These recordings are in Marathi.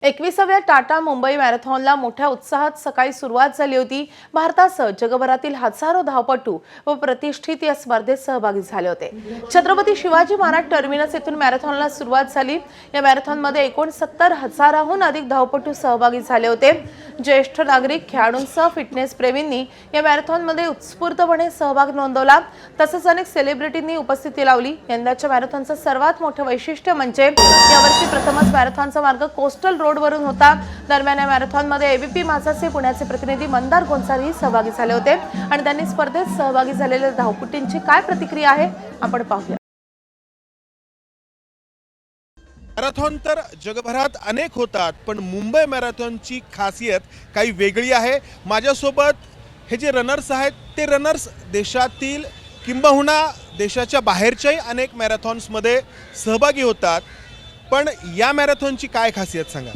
21व्या टाटा मुंबई मॅरेथॉनला मोठ्या उत्साहात सकाळी सुरुवात झाली होती। भारतासह जगभरातील हजारो धावपटू व प्रतिष्ठित या स्पर्धेत सहभागी झाले होते। छत्रपती शिवाजी महाराज टर्मिनस येथून मॅरेथॉनला सुरुवात झाली। या मॅरेथॉनमध्ये 69,000हून अधिक धावपटू सहभागी झाले होते। ज्येष्ठ नागरिक, खेळाडूंसह फिटनेस प्रेमींनी या मॅरेथॉनमध्ये उत्स्फूर्तपणे सहभाग नोंदवला। तसेच अनेक सेलिब्रिटींनी उपस्थिती लावली। यंदाच्या मॅरेथॉनचं सर्वात मोठं वैशिष्ट्य म्हणजे यावर्षी प्रथमच मॅरेथॉनचा मार्ग कोस्टल रोडवरून होता। दरम्यान या मॅरेथॉनमध्ये एबीपी माझाचे पुण्याचे प्रतिनिधी मंदार गोंसारी सहभागी झाले होते आणि त्यांनी स्पर्धेत सहभागी झालेल्या धावपटूंची काय प्रतिक्रिया आहे आपण पाहूया। मॅरेथॉन तर जगभरात अनेक होतात, पण मुंबई मॅरेथॉनची खासियत काही वेगळी आहे। माझ्यासोबत हे जे रनर्स आहेत ते रनर्स देशातील किंबहुना देशाच्या बाहेरच्याही अनेक मॅरेथॉन्समध्ये सहभागी होतात, पण या मॅरेथॉनची काय खासियत सांगा।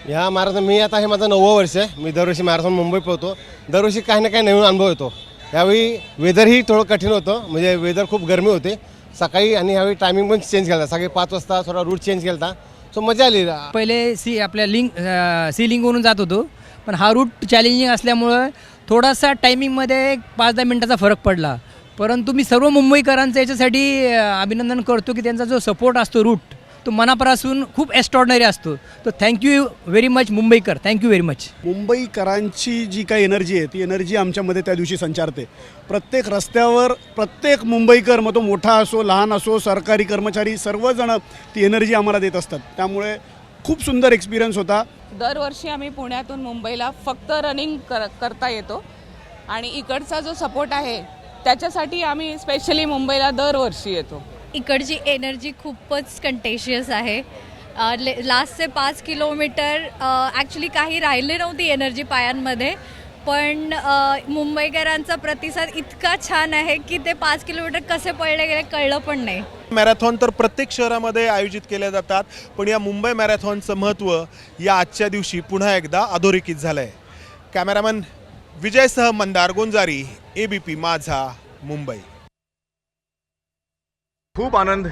या मॅरेथॉन मी आता हे माझं 9वं वर्ष आहे। मी दरवर्षी मॅरेथॉन मुंबई पळतो। दरवर्षी काही ना काही नवीन अनुभव येतो। यावेळी वेदरही थोडं कठीण होतं, म्हणजे वेदर खूप गरमी होते सकाळी, आणि यावेळी टायमिंग पण चेंज केला। सकाळी 5 वाजता थोडा रूट चेंज केला, सो मजा आली। पहिले आपल्या सी लिंकवरून जात होतो, पण हा रूट चॅलेंजिंग असल्यामुळं थोडासा टायमिंगमध्ये 5-10 मिनिटाचा फरक पडला। परंतु मी सर्व मुंबईकरांचं याच्यासाठी अभिनंदन करतो की त्यांचा जो सपोर्ट असतो रूट तो मनापासून खूप एक्स्ट्रॉर्डनरी असतो। तो थँक्यू व्हेरी मच मुंबईकर, थँक्यू व्हेरी मच। मुंबईकरांची जी काही एनर्जी आहे ती एनर्जी आमच्यामध्ये त्या दिवशी संचारते। प्रत्येक रस्त्यावर प्रत्येक मुंबईकर, मग तो मोठा असो लहान असो, सरकारी कर्मचारी, सर्वजण ती एनर्जी आम्हाला देत असतात। त्यामुळे खूप सुंदर एक्सपिरियन्स होता। दरवर्षी आम्ही पुण्यातून मुंबईला फक्त रनिंग करता येतो आणि इकडचा जो सपोर्ट आहे त्याच्यासाठी आम्ही स्पेशली मुंबईला दरवर्षी येतो। इकडची एनर्जी खूपच कंटेशियस आहे। लास्टचे 5 किलोमीटर ॲक्च्युली काही राहिले नव्हती एनर्जी पायांमध्ये, पण मुंबईकरांचा प्रतिसाद इतका छान आहे की ते 5 किलोमीटर कसे पळले गेले कळलं पण नाही। मॅरेथॉन तर प्रत्येक शहरामध्ये आयोजित केल्या जातात, पण या मुंबई मॅरेथॉनचं महत्त्व या आजच्या दिवशी पुन्हा एकदा अधोरेखित झालंय। कॅमेरामन विजयसह मंदार गोंजारी, एबीपी माझा, मुंबई। खूप आनंद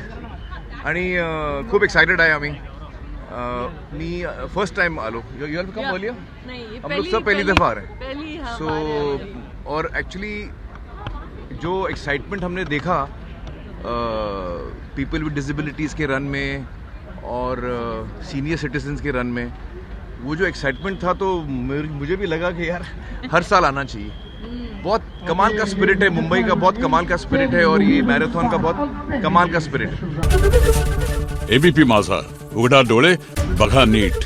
आणि खूप एक्साइटेड आहे आम्ही। मी फर्स्ट टाइम आलो। You have come earlier? नहीं, हम लोग सब पहली दफ़ा आ रहे हैं। सो और एक्चुअली जो एक्साइटमेंट हमने देखा पीपल विद डिसेबिलिटीज़ के रन में और सीनियर सिटीजन्स के रन में, वो जो एक्साइटमेंट था तो मुझे भी लगा कि यार हर साल आना चाहिए। बहुत कमाल का स्पिरिट है मुंबई का, बहुत कमाल का स्पिरिट है, और ये मैराथन का बहुत कमाल का स्पिरिट है। एबीपी माझा, उघडा डोळे बघा नीट।